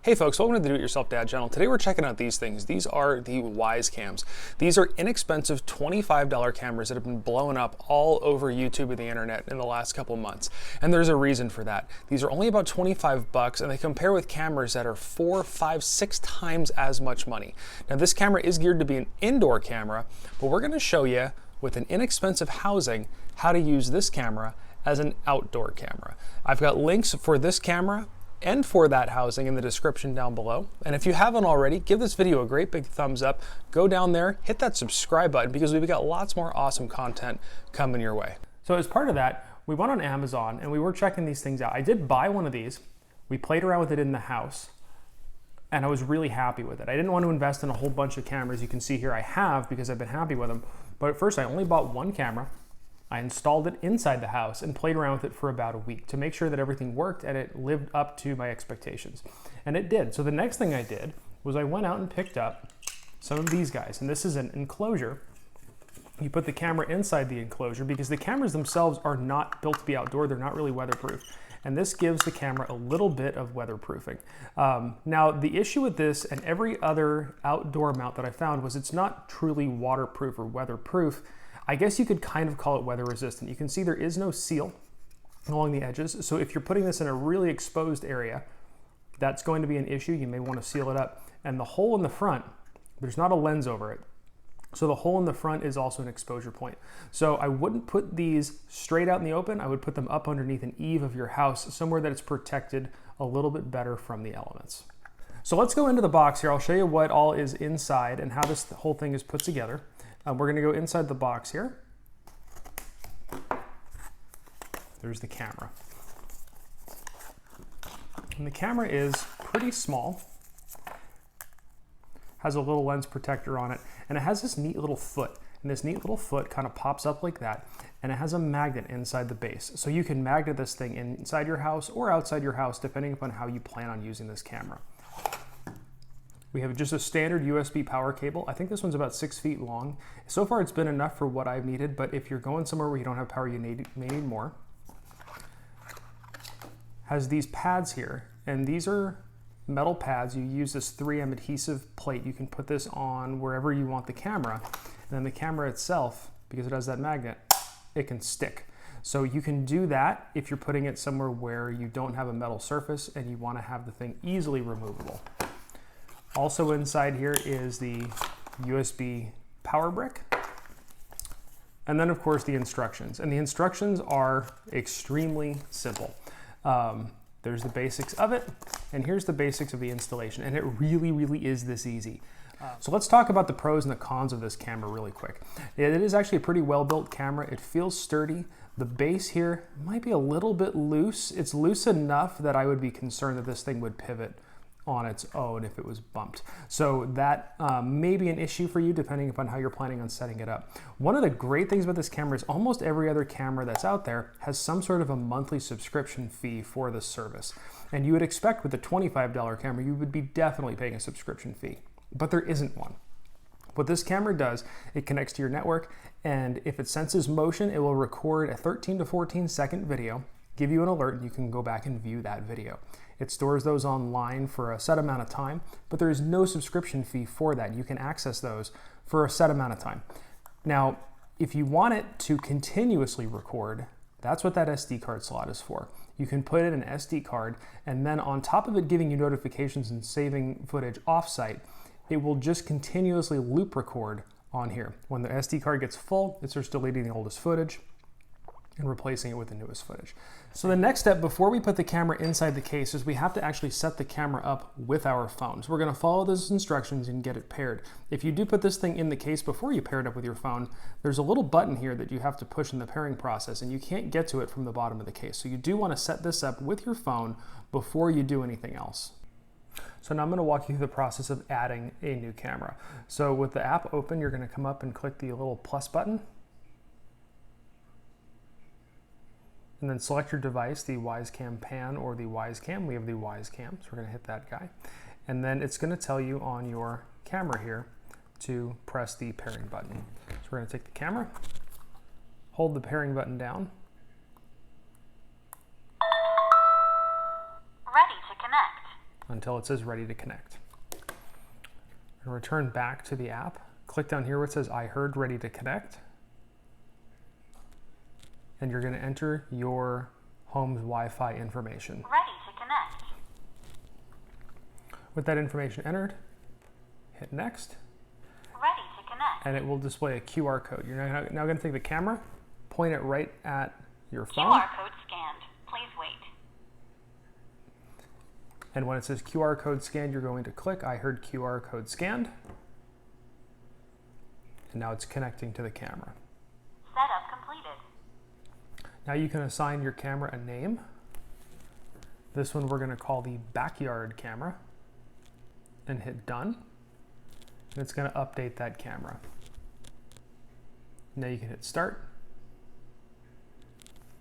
Hey folks, welcome to the DoItYourselfDad channel. Today we're checking out these things. These are the Wyze Cams. These are inexpensive $25 cameras that have been blowing up all over YouTube and the internet in the last couple months. And there's a reason for that. These are only about 25 bucks and they compare with cameras that are 4, 5, 6 times as much money. Now this camera is geared to be an indoor camera, but we're going to show you with an inexpensive housing how to use this camera as an outdoor camera. I've got links for this camera and for that housing in the description down below. And if you haven't already, give this video a great big thumbs up. Go down there, hit that subscribe button because we've got lots more awesome content coming your way. So as part of that, we went on Amazon and we were checking these things out. I did buy one of these. We played around with it in the house and I was really happy with it. I didn't want to invest in a whole bunch of cameras. You can see here I have because I've been happy with them. But at first I only bought one camera. I installed it inside the house and played around with it for about a week to make sure that everything worked and it lived up to my expectations. And it did. So the next thing I did was I went out and picked up some of these guys. And this is an enclosure. You put the camera inside the enclosure because the cameras themselves are not built to be outdoor. They're not really weatherproof. And this gives the camera a little bit of weatherproofing. Now, the issue with this and every other outdoor mount that I found was it's not truly waterproof or weatherproof. I guess you could kind of call it weather resistant. You can see there is no seal along the edges. So if you're putting this in a really exposed area, that's going to be an issue. You may want to seal it up. And the hole in the front, there's not a lens over it. So the hole in the front is also an exposure point. So I wouldn't put these straight out in the open. I would put them up underneath an eave of your house, somewhere that it's protected a little bit better from the elements. So let's go into the box here. I'll show you what all is inside and how this whole thing is put together. We're going to go inside the box here. There's the camera. And the camera is pretty small. Has a little lens protector on it. And it has this neat little foot. And this neat little foot kind of pops up like that. And it has a magnet inside the base. So you can magnet this thing inside your house or outside your house, depending upon how you plan on using this camera. We have just a standard USB power cable. I think this one's about 6 feet long. So far it's been enough for what I've needed, but if you're going somewhere where you don't have power, you may need more. Has these pads here, and these are metal pads. You use this 3M adhesive plate. You can put this on wherever you want the camera, and then the camera itself, because it has that magnet, it can stick. So you can do that if you're putting it somewhere where you don't have a metal surface and you want to have the thing easily removable. Also inside here is the USB power brick. And then of course the instructions. And the instructions are extremely simple. There's the basics of it, and here's the basics of the installation. And it really, really is this easy. So let's talk about the pros and the cons of this camera really quick. It is actually a pretty well-built camera. It feels sturdy. The base here might be a little bit loose. It's loose enough that I would be concerned that this thing would pivot on its own if it was bumped. So that may be an issue for you depending upon how you're planning on setting it up. One of the great things about this camera is almost every other camera that's out there has some sort of a monthly subscription fee for the service. And you would expect with a $25 camera, you would be definitely paying a subscription fee, but there isn't one. What this camera does, it connects to your network, and if it senses motion, it will record a 13 to 14 second video, give you an alert, and you can go back and view that video. It stores those online for a set amount of time, but there is no subscription fee for that. You can access those for a set amount of time. Now, if you want it to continuously record, that's what that SD card slot is for. You can put in an SD card, and then on top of it giving you notifications and saving footage offsite, it will just continuously loop record on here. When the SD card gets full, it starts deleting the oldest footage and replacing it with the newest footage. So the next step before we put the camera inside the case is we have to actually set the camera up with our phone. So we're going to follow those instructions and get it paired. If you do put this thing in the case before you pair it up with your phone, there's a little button here that you have to push in the pairing process and you can't get to it from the bottom of the case. So you do want to set this up with your phone before you do anything else. So now I'm going to walk you through the process of adding a new camera. So with the app open, you're going to come up and click the little plus button. And then select your device, the Wyze Cam Pan or the Wyze Cam. We have the Wyze Cam, so we're going to hit that guy. And then it's going to tell you on your camera here to press the pairing button. So we're going to take the camera, hold the pairing button down. Ready to connect. until it says ready to connect. And return back to the app. Click down here where it says I heard ready to connect. And you're going to enter your home's Wi-Fi information. Ready to connect. With that information entered, hit next. Ready to connect. And it will display a QR code. You're now going to take the camera, point it right at your phone. QR code scanned. Please wait. And when it says QR code scanned, you're going to click I heard QR code scanned. And now it's connecting to the camera. Setup completed. Now you can assign your camera a name. This one we're going to call the backyard camera. And hit done. And it's going to update that camera. Now you can hit start.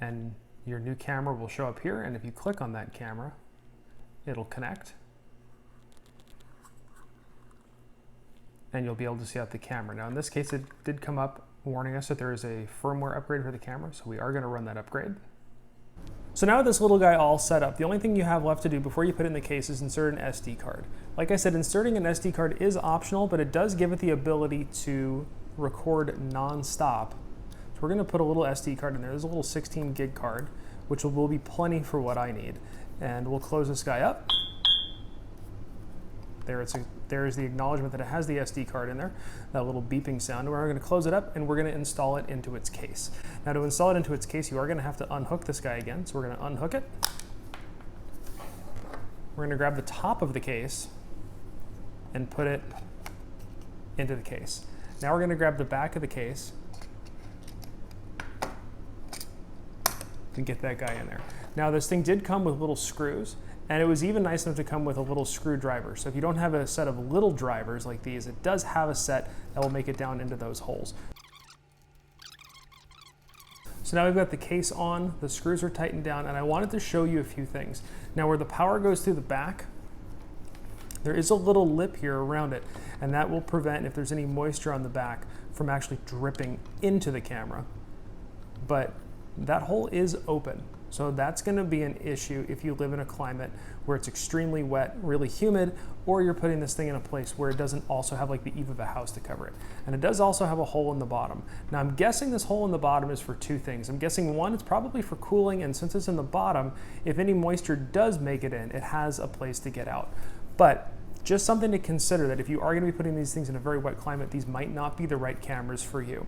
And your new camera will show up here. And if you click on that camera, it'll connect. And you'll be able to see out the camera. Now in this case, it did come up warning us that there is a firmware upgrade for the camera, so we are going to run that upgrade. So now with this little guy all set up, the only thing you have left to do before you put it in the case is insert an SD card. Like I said, inserting an SD card is optional, but it does give it the ability to record non-stop. So we're going to put a little SD card in there. There's a little 16 gig card, which will be plenty for what I need. And we'll close this guy up. There's the acknowledgement that it has the SD card in there, that little beeping sound. We're going to close it up and we're going to install it into its case. Now to install it into its case, you are going to have to unhook this guy again. So we're going to unhook it. We're going to grab the top of the case and put it into the case. Now we're going to grab the back of the case and get that guy in there. Now this thing did come with little screws, and it was even nice enough to come with a little screwdriver. So if you don't have a set of little drivers like these, it does have a set that will make it down into those holes. So now we've got the case on, the screws are tightened down, and I wanted to show you a few things. Now where the power goes through the back, there is a little lip here around it, and that will prevent, if there's any moisture on the back, from actually dripping into the camera. But that hole is open. So that's going to be an issue if you live in a climate where it's extremely wet, really humid, or you're putting this thing in a place where it doesn't also have like the eave of a house to cover it. And it does also have a hole in the bottom. Now I'm guessing this hole in the bottom is for two things. I'm guessing one, it's probably for cooling, and since it's in the bottom, if any moisture does make it in, it has a place to get out. But just something to consider, that if you are going to be putting these things in a very wet climate, these might not be the right cameras for you.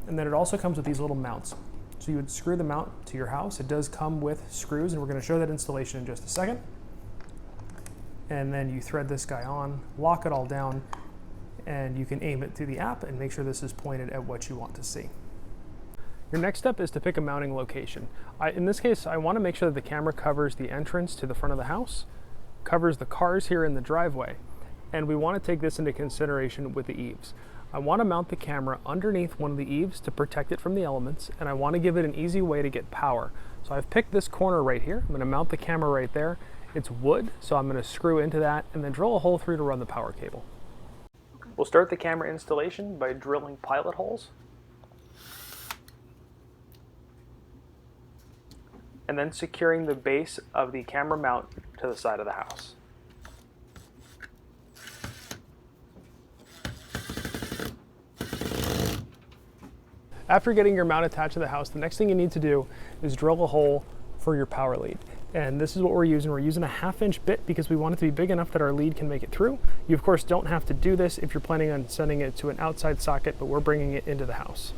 And then it also comes with these little mounts. So you would screw them out to your house. It does come with screws, and we're going to show that installation in just a second. And then you thread this guy on, lock it all down, and you can aim it through the app and make sure this is pointed at what you want to see. Your next step is to pick a mounting location. In this case, I want to make sure that the camera covers the entrance to the front of the house, covers the cars here in the driveway, and we want to take this into consideration with the eaves. I want to mount the camera underneath one of the eaves to protect it from the elements, and I want to give it an easy way to get power. So I've picked this corner right here. I'm going to mount the camera right there. It's wood, so I'm going to screw into that and then drill a hole through to run the power cable. We'll start the camera installation by drilling pilot holes, and then securing the base of the camera mount to the side of the house. After getting your mount attached to the house, the next thing you need to do is drill a hole for your power lead. And this is what we're using. We're using a 1/2-inch bit because we want it to be big enough that our lead can make it through. You of course don't have to do this if you're planning on sending it to an outside socket, but we're bringing it into the house.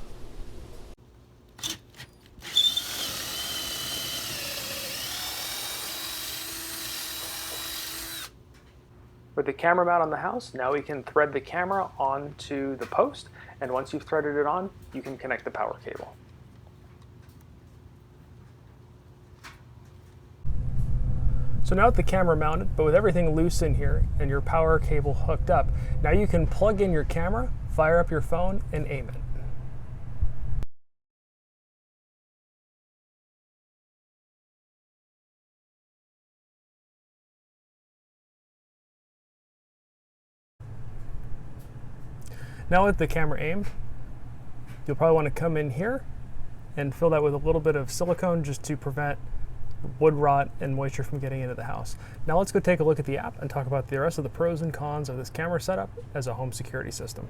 With the camera mount on the house, now we can thread the camera onto the post, and once you've threaded it on, you can connect the power cable. So now with the camera mounted, but with everything loose in here and your power cable hooked up, now you can plug in your camera, fire up your phone, and aim it. Now with the camera aimed, you'll probably want to come in here and fill that with a little bit of silicone just to prevent wood rot and moisture from getting into the house. Now let's go take a look at the app and talk about the rest of the pros and cons of this camera setup as a home security system.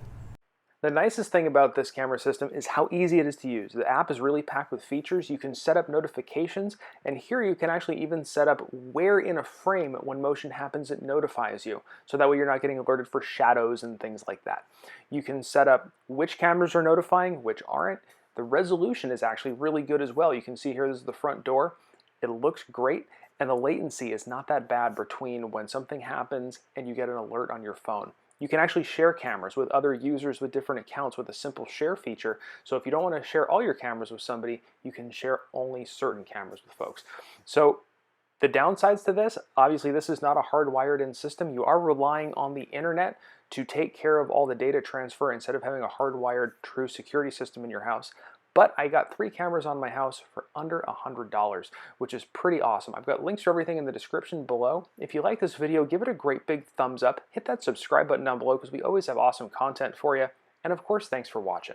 The nicest thing about this camera system is how easy it is to use. The app is really packed with features. You can set up notifications, and here you can actually even set up where in a frame when motion happens it notifies you. So that way you're not getting alerted for shadows and things like that. You can set up which cameras are notifying, which aren't. The resolution is actually really good as well. You can see here this is the front door. It looks great, and the latency is not that bad between when something happens and you get an alert on your phone. You can actually share cameras with other users with different accounts with a simple share feature. So if you don't want to share all your cameras with somebody, you can share only certain cameras with folks. So the downsides to this, obviously this is not a hardwired in system. You are relying on the internet to take care of all the data transfer instead of having a hardwired true security system in your house. But I got 3 cameras on my house for under $100, which is pretty awesome. I've got links to everything in the description below. If you like this video, give it a great big thumbs up. Hit that subscribe button down below because we always have awesome content for you. And of course, thanks for watching.